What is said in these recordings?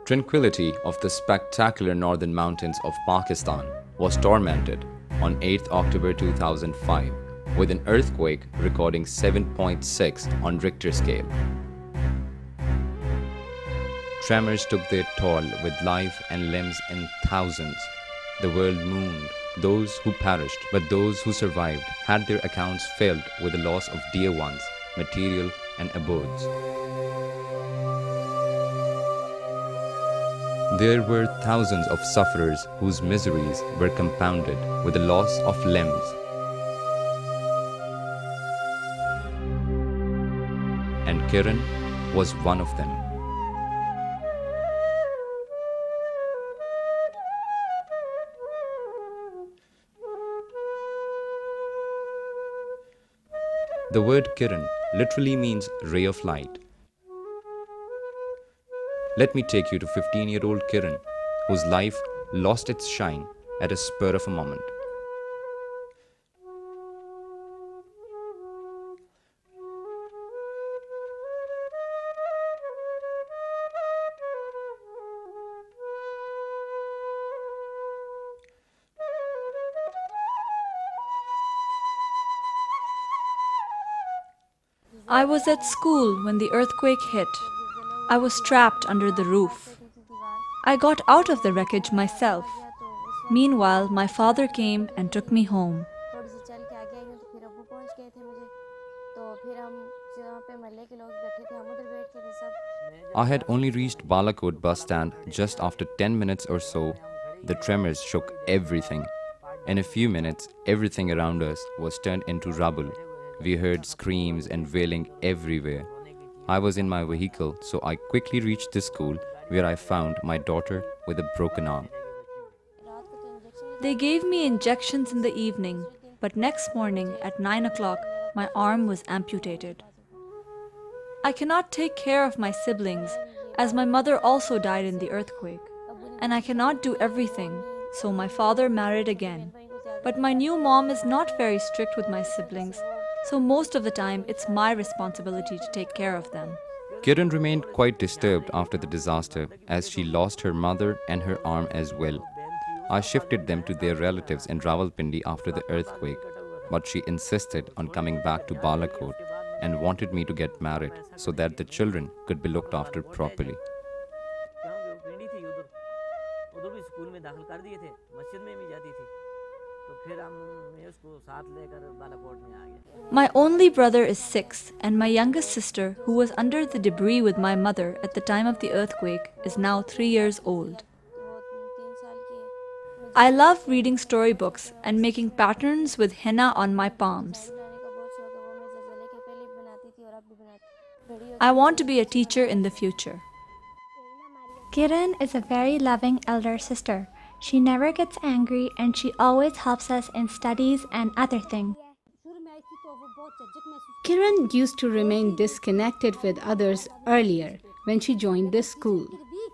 Tranquility of the spectacular northern mountains of Pakistan was tormented on 8th October 2005 with an earthquake recording 7.6 on Richter scale. Tremors took their toll with life and limbs in thousands. The world mourned those who perished, but those who survived had their accounts filled with the loss of dear ones, material and abodes. There were thousands of sufferers whose miseries were compounded with the loss of limbs. And Kiran was one of them. The word Kiran literally means ray of light. Let me take you to 15-year-old Kiran, whose life lost its shine at a spur of a moment. I was at school when the earthquake hit. I was trapped under the roof. I got out of the wreckage myself. Meanwhile, my father came and took me home. I had only reached Balakot bus stand just after 10 minutes or so. The tremors shook everything. In a few minutes, everything around us was turned into rubble. We heard screams and wailing everywhere. I was in my vehicle, so I quickly reached the school where I found my daughter with a broken arm. They gave me injections in the evening, but next morning at 9 o'clock, my arm was amputated. I cannot take care of my siblings, as my mother also died in the earthquake, and I cannot do everything, so my father married again. But my new mom is not very strict with my siblings, so most of the time it's my responsibility to take care of them. Kiran remained quite disturbed after the disaster, as she lost her mother and her arm as well. I shifted them to their relatives in Rawalpindi after the earthquake, but she insisted on coming back to Balakot and wanted me to get married so that the children could be looked after properly. My only brother is 6, and my youngest sister, who was under the debris with my mother at the time of the earthquake, is now 3 years old. I love reading storybooks and making patterns with henna on my palms. I want to be a teacher in the future. Kiran is a very loving elder sister. She never gets angry and she always helps us in studies and other things. Kiran used to remain disconnected with others earlier when she joined this school.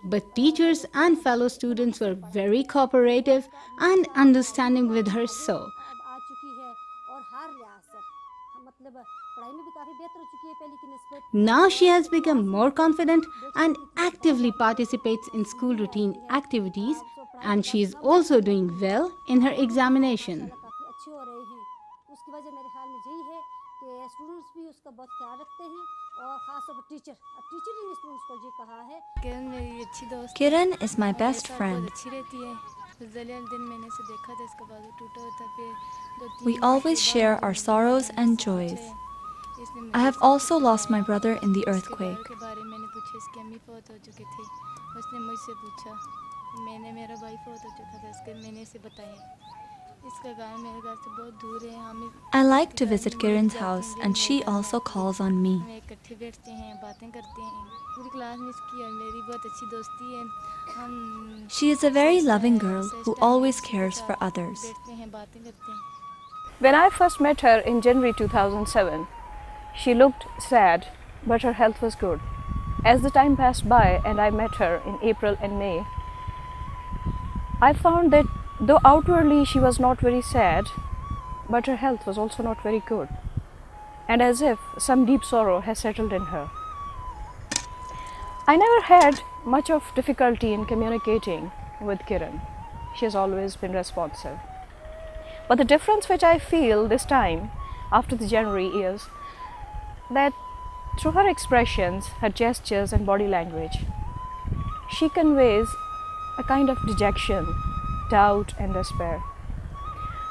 But teachers and fellow students were very cooperative and understanding with her so. Now she has become more confident and actively participates in school routine activities, and she is also doing well in her examination. Kiran is my best friend. We always share our sorrows and joys. I have also lost my brother in the earthquake. I like to visit Kiran's house, and she also calls on me. She is a very loving girl who always cares for others. When I first met her in January 2007, she looked sad, but her health was good. As the time passed by and I met her in April and May, I found that though outwardly she was not very sad, but her health was also not very good, and as if some deep sorrow has settled in her. I never had much of difficulty in communicating with Kiran. She has always been responsive. But the difference which I feel this time after the January is that through her expressions, her gestures and body language, she conveys a kind of dejection, doubt and despair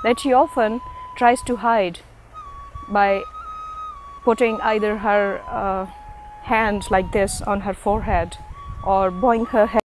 that she often tries to hide by putting either her hand like this on her forehead or bowing her head